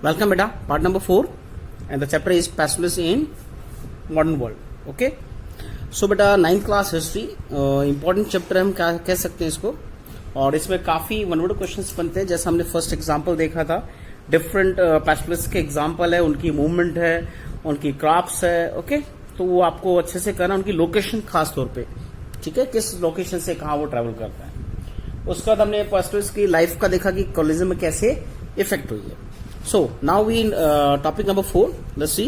Welcome beta, part number 4 and the chapter is pastoralists in modern world. Okay, so beta 9th class history important chapter हम क्या कह सकते हैं इसको, और इसमें काफी वन वर्ड क्वेश्चंस बनते हैं. जैसा हमने फर्स्ट एग्जांपल देखा था, डिफरेंट pastoralists के एग्जांपल है, उनकी मूवमेंट है, उनकी क्राफ्ट्स है. ओके, तो वो आपको अच्छे से करना, उनकी लोकेशन खास तौर पे, ठीक है, किस लोकेशन से कहाँ वो ट्रैवल करता है. उसके बाद हमने pastoralists की लाइफ का देखा कि कॉलोनिज्म में कैसे इफेक्ट हुई है. So now we topic number 4. Let's see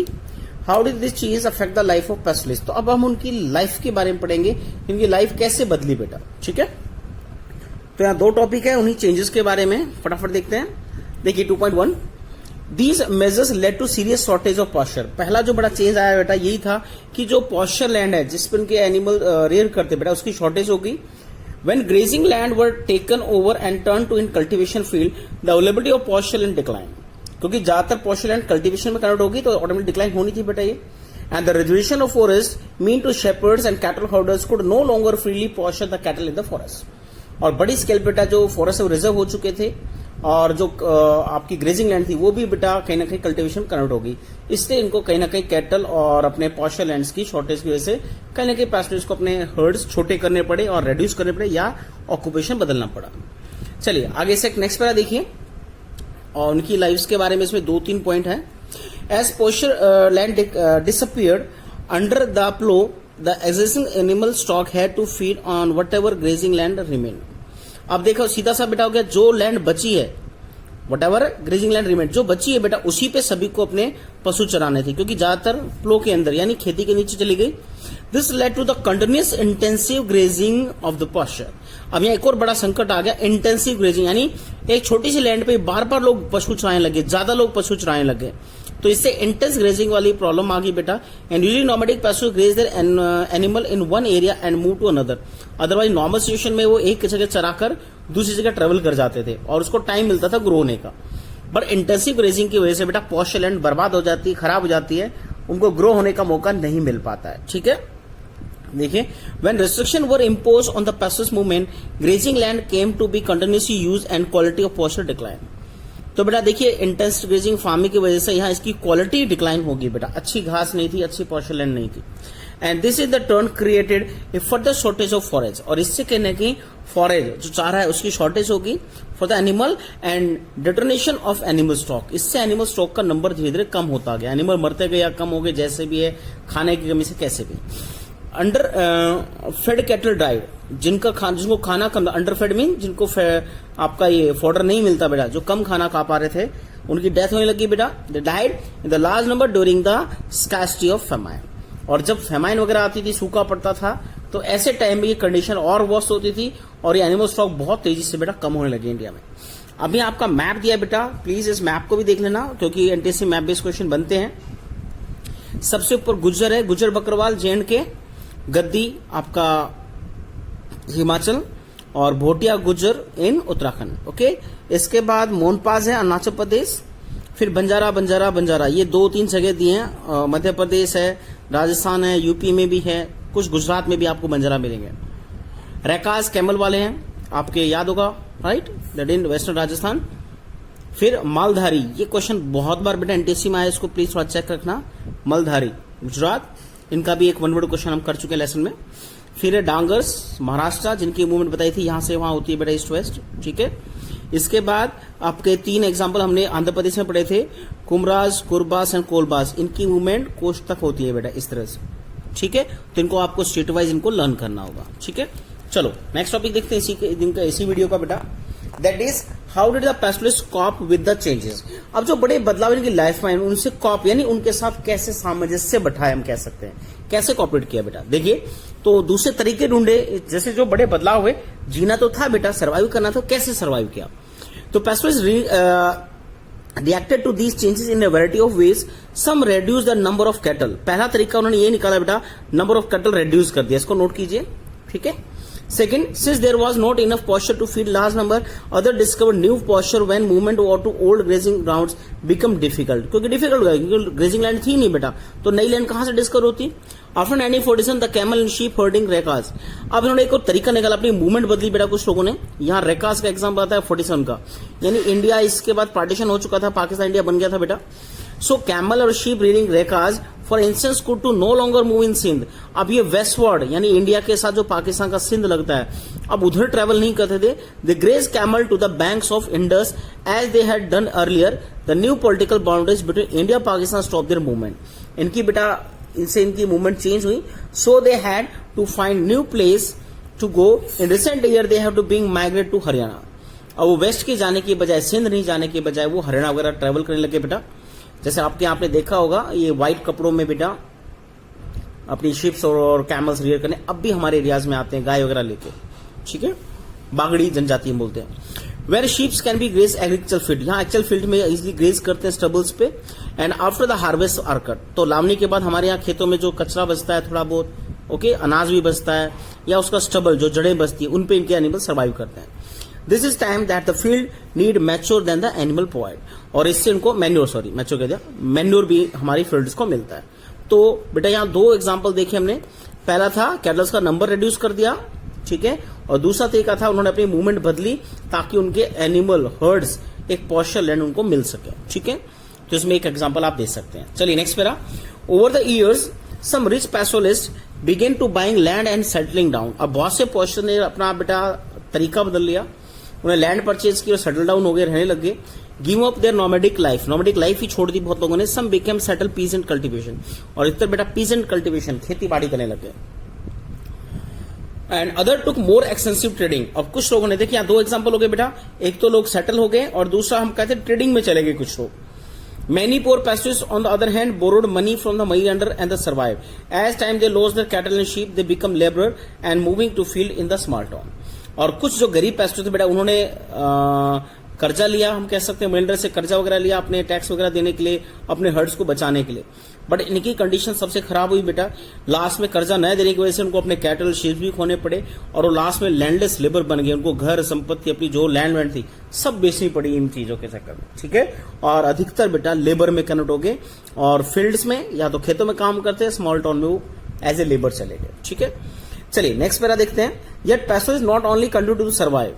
how did this change affect the life of pastoralists. तो अब हम उनकी लाइफ के बारे में पढ़ेंगे, इनकी लाइफ कैसे बदली बेटा. ठीक है, तो यहाँ दो टॉपिक है, उन्हीं चेंजेस के बारे में फटाफट देखते हैं. देखिए 2.1 These measures led to serious shortage of pasture. पहला जो बड़ा चेंज आया बेटा यही था कि जो पॉस्चर लैंड है जिस पर उनके एनिमल रेयर करते बेटा, उसकी शॉर्टेज हो गई. When grazing land were taken over and turned to in cultivation field, the availability of pasture land declined. क्योंकि ज्यादातर पॉस्चर लैंड कल्टीवेशन में कन्वर्ट होगी तो ऑटोमेटिक डिक्लाइन होनी थी बेटा ये. And the reservation of forest mean to shepherds and cattle holders could no longer freely pasture the cattle in the forest. और बड़ी स्केल बेटा जो फॉरेस्ट रिजर्व हो चुके थे और जो आपकी ग्रेजिंग लैंड थी वो भी बेटा कहीं ना कहीं कल्टीवेशन में कन्वर्ट होगी. इसलिए इनको कहीं ना कहीं कैटल और अपने पॉस्चर लैंड्स की शॉर्टेज की वजह से कहीं ना कहीं pastoralists को अपने हर्ड्स छोटे करने पड़े और रेड्यूस करने पड़े या ऑक्यूपेशन बदलना पड़ा. चलिए आगे से नेक्स्ट पैरा देखिए, और उनकी लाइफ्स के बारे में इसमें 2-3 पॉइंट है. As pasture land disappeared under the plough the existing animal stock had to feed on whatever grazing land remain. अब देखो सीधा सा बेटा हो गया, जो लैंड बची है what ever grazing land remain, जो बची है बेटा उसी पे सभी को अपने पशु चराने थे, क्योंकि ज्यादातर प्लो के अंदर यानी खेती के नीचे चली गई. This led to the continuous intensive grazing of the pasture. अब यहाँ एक और बड़ा संकट आ गया, इंटेंसिव ग्रेजिंग, यानी एक छोटी सी लैंड पे बार बार लोग पशु चराने लगे, ज्यादा लोग पशु चराने लगे, तो इससे इंटेंस ग्रेजिंग वाली प्रॉब्लम आ गई बेटा. एंड यूजली नॉमेडिक पशु graze their animal in one area and move to another. Otherwise normal situation में वो एक जगह चराकर दूसरी जगह ट्रेवल कर जाते थे और उसको टाइम मिलता था ग्रो होने का. बट इंटेंसिव ग्रेजिंग की वजह से बेटा पॉस्चर लैंड बर्बाद हो जाती है, खराब हो जाती है, उनको ग्रो होने का मौका नहीं मिल पाता है. ठीक है, देखिए when restriction were imposed on the pastoralist movement, grazing land came to be continuously used and quality of pasture declined. तो बेटा देखिए इंटेंस ग्रेजिंग फार्मिंग की वजह से यहाँ इसकी क्वालिटी डिक्लाइन होगी बेटा, अच्छी घास नहीं थी, अच्छी पॉस्चर लैंड नहीं थी. And this is the turn created a further shortage of forage, और इससे कहने की फॉरेज जो चारा है उसकी शॉर्टेज होगी for the animal and deterioration of animal stock. इससे एनिमल स्टॉक का नंबर धीरे धीरे कम होता गया, एनिमल मरते गए या कम हो गए, जैसे भी है, खाने की कमी से कैसे भी. अंडर फेड कैटल डाइड, जिनको खाना कम, अंडर फेड मीन जिनको आपका ये फॉडर नहीं मिलता बेटा, जो कम खाना खा पा रहे थे, उनकी डेथ होने लगी बेटा. They died in the large number during the scarcity of famine. और जब फेमाइन वगैरह आती थी, सूखा पड़ता था, तो ऐसे टाइम में ये कंडीशन और वर्स्ट होती थी और ये एनिमल स्टॉक बहुत तेजी से बेटा कम होने लगे इंडिया में. अभी आपका मैप दिया बेटा, प्लीज इस मैप को भी देख लेना क्योंकि एनटीएससी मैप बेस्ड क्वेश्चन बनते हैं. सबसे ऊपर गुज्जर है, गुज्जर बकरवाल J&K, गद्दी आपका हिमाचल और भोटिया गुज्जर इन उत्तराखंड. ओके, इसके बाद मोनपाज है अरुणाचल प्रदेश, फिर बंजारा, ये 2-3 जगह दिए हैं. मध्य प्रदेश है, राजस्थान है, यूपी में भी है, कुछ गुजरात में भी आपको बंजारा मिलेंगे. रैकाज कैमल वाले हैं, आपके याद होगा right, that in western Rajasthan. फिर मालधारी, ये क्वेश्चन बहुत बार बेटा एनटीएससी में आया, इसको प्लीज थोड़ा चेक रखना. मालधारी गुजरात, इनका भी एक वन वर्ड क्वेश्चन हम कर चुके हैं लेसन में. फिर है डांगर्स महाराष्ट्र, जिनकी मूवमेंट बताई थी यहां से वहां होती है बेटा ईस्ट वेस्ट. ठीक है, इसके बाद आपके 3 एग्जांपल हमने आंध्र प्रदेश में पढ़े थे, कुमराज, कुरबास एंड कोलबास, इनकी मूवमेंट कोस्ट तक होती है बेटा इस तरह से. ठीक है, तो इनको आपको स्टेट वाइज इनको लर्न करना होगा. ठीक है, चलो नेक्स्ट टॉपिक देखते हैं इसी वीडियो का बेटा, that is how did the pastoralists corp with the changes. अब जो बड़े बदलाव इनकी लाइफ में उनसे कॉप यानी उनके साथ कैसे सामंजस्य बैठाए, हम कह सकते हैं कैसे कॉपरेट किया बेटा. देखिए तो दूसरे तरीके ढूंढे, जैसे जो बड़े बदलाव हुए, जीना तो था बेटा, सर्वाइव करना था, कैसे सर्वाइव किया. तो pastoralists reacted to these changes in a variety of ways. Some reduced the number of cattle. पहला तरीका उन्होंने ये निकाला बेटा, नंबर ऑफ कैटल reduce कर दिया, इसको नोट कीजिए. ठीक है, Second, since there was not enough pasture to feed large number, others discovered new pasture when movement over to old grazing grounds become difficult. क्योंकि डिफिकल्ट हो गया, क्योंकि ग्रेजिंग लैंड थी नहीं बेटा, तो नई लैंड कहां से डिस्कवर होती. After 1947 the camel and sheep herding Raikas. अब इन्होंने एक और तरीका निकाला, अपनी मूवमेंट बदली बेटा कुछ लोगों ने। यहाँ रेकाज का एग्जाम्पल आता है 47 का, यानी इंडिया इसके बाद पार्टीशन हो चुका था, पाकिस्तान इंडिया बन गया था बेटा। सो कैमल और sheep reading Raikas for instance could to no longer move in Sindh. अब ये वेस्टवर्ड यानी इंडिया के साथ जो पाकिस्तान का सिंध लगता है, अब उधर ट्रेवल नहीं करते थे। They graze camel to the banks of Indus as they had done earlier. The new political boundaries between India Pakistan stop their movement. इनकी बेटा इनसे इनकी मूवमेंट चेंज हुई। So they had to find new place to go. In recent year they have to being migrate to Haryana. अब वो waste के जाने की बजाय, सिंध नहीं जाने की बजाय वो हरियाणा वगैरह ट्रेवल करने लगे बेटा। जैसे आपने देखा होगा ये व्हाइट कपड़ों में बेटा अपनी शिप्स और कैमल्स रियर करने अब भी हमारे एरियाज में आते हैं, गाय वगैरह लेके, ठीक है, बागड़ी जनजाति बोलते हैं। Where sheeps can be graze agriculture field, यहाँ एक्चुअल फील्ड में इजिली ग्रेज करते हैं स्टबल्स पे। And after the harvest are cut, तो लावनी के बाद हमारे यहाँ खेतों में जो कचरा बचता है थोड़ा बहुत, ओके, अनाज भी बचता है या उसका स्टबल जो जड़ें बचती है, उन पे इनके एनिमल सर्वाइव करते हैं। This is time that the field need mature then the animal provide, और इससे इनको मैच्योर कह दिया, मैन्योर भी हमारी फील्ड्स को मिलता है। तो बेटा यहाँ दो एग्जाम्पल देखे हमने। पहला था कैटल्स का नंबर रिड्यूस कर दिया, ठीक है, और दूसरा तरीका था उन्होंने अपनी मूवमेंट बदली ताकि उनके एनिमल हर्ड्स एक पॉस्चर लैंड उनको मिल सके, ठीक है। तो इसमें एक एग्जाम्पल आप दे सकते हैं। चलिए next para. Over the years some rich pastoralist began to buying land and settling down. अब बहुत से पॉस्चर ने अपना बेटा तरीका बदल लिया, उन्हें लैंड परचेज की और सेटल डाउन हो गए, रहने लग गए। Give up their nomadic life ही छोड़ दी बहुत लोगों ने। Some became settle peasant cultivation, और इतर बेटा पीजेंट कल्टीवेशन खेती बाड़ी करने लग गए। And other took more extensive trading. अब कुछ लोगों ने, देखिए यहाँ दो एग्जांपल हो गए बेटा, एक तो लोग सेटल हो गए और दूसरा हम कहते हैं ट्रेडिंग में चले गए कुछ लोग। Many poor pastors, on the other hand, borrowed money from the money lender and they survived. As time they lost their cattle and sheep, they become laborer and moving to field in the small town. और कुछ जो गरीब पैस्टर थे बेटा उन्होंने कर्जा लिया, हम कह सकते हैं मिलर से कर्जा वगैरह लिया अपने टैक्स वगैरह देने के लिए, अपने हर्ड्स को बचाने के लिए। बट इनकी कंडीशन सबसे खराब हुई बेटा, लास्ट में कर्जा न देने की वजह से उनको अपने कैटल शीप भी खोने पड़े और वो लास्ट में लैंडलेस लेबर बन गए। उनको घर संपत्ति अपनी जो लैंड वैंड थी सब बेचनी पड़ी इन चीजों के चक्कर में, ठीक है। और अधिकतर बेटा लेबर में कन्वर्ट हो गए और फील्ड्स में या तो खेतों में काम करते हैं, स्मॉल टाउन में वो एज ए लेबर चले गए, ठीक है। चलिए नेक्स्ट पैरा देखते हैं। Yet passage not only continue to survive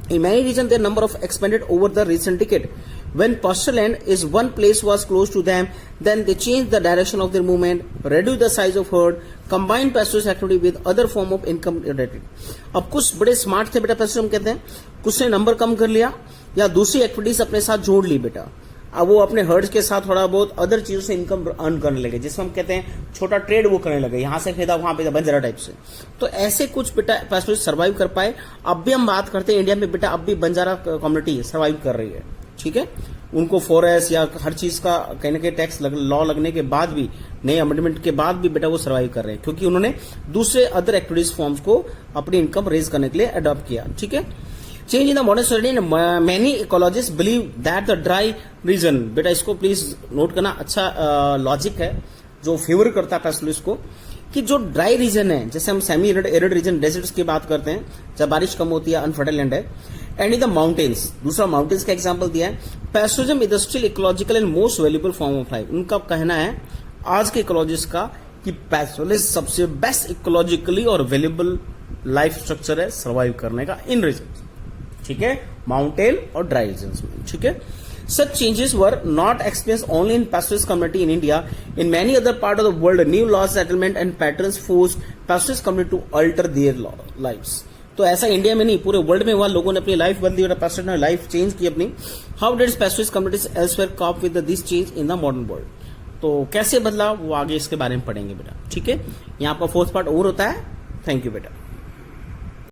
in many regions their number of expanded over the recent decade. When pasture land is one place was close to them, then they changed the direction of their movement, reduced the size of herd, combined pasture activity with other form of income related. अब कुछ बड़े smart थे बेटा पैस्टर्स हम कहते हैं, कुछ ने नंबर कम कर लिया या दूसरी एक्टिविटीज अपने साथ जोड़ ली बेटा। अब वो अपने हर्ड्स के साथ थोड़ा बहुत अदर चीजों से इनकम अर्न करने लगे, जिसमें हम कहते हैं छोटा ट्रेड वो करने लगे, यहां से खरीदा वहां पे बंजारा टाइप से। तो ऐसे कुछ बेटा पैस्टर्स सर्वाइव कर पाए। अब भी हम बात करते हैं इंडिया में बेटा, अब भी बंजारा कम्युनिटी सर्वाइव कर रही है, ठीक है। उनको फॉरेस्ट या हर चीज का कहीं ना कहीं टैक्स लॉ लगने के बाद भी, नए अमेंडमेंट के बाद भी बेटा वो सर्वाइव कर रहे हैं, क्योंकि उन्होंने दूसरे अदर एक्टिविटीज फॉर्म्स को अपनी इनकम रेज करने के लिए अडॉप्ट किया, ठीक है। Change in the modern society, many ecologist believe that the dry region, बेटा इसको प्लीज नोट करना, अच्छा लॉजिक है जो फेवर करता है पैस्टोरलिस्ट को, कि जो ड्राई रीजन है, जैसे हम सेमी एरिड रीजन डेजर्ट्स की बात करते हैं जब बारिश कम होती है, अनफर्टाइल लैंड है, एंड इन द माउंटेन्स, दूसरा माउंटेन्स का एग्जांपल दिया है। Pastoralism is the still ecological and most valuable form of life. उनका कहना है आज के इकोलॉजिस्ट का कि पैस्टोरलिस्ट सबसे बेस्ट इकोलॉजिकली और वैल्यूएबल लाइफ स्ट्रक्चर है सर्वाइव करने का इन रीजन, ठीक है, माउंटेन और ड्राई रीजन्स में, ठीक है। Such changes were not experienced only in pastoralist community in India. In many other parts of the world, new laws, settlement and patterns forced pastoralist community to alter their lives. तो ऐसा India में नहीं, पूरे world में हुआ, लोगों ने अपनी लाइफ बदली और पैस्टोरल ने लाइफ चेंज की अपनी। How did pastoralist communities elsewhere cope with this change in the modern world? तो कैसे बदला वो आगे इसके बारे में पढ़ेंगे बेटा, ठीक है। यहाँ आपका फोर्थ पार्ट और होता है। थैंक यू बेटा।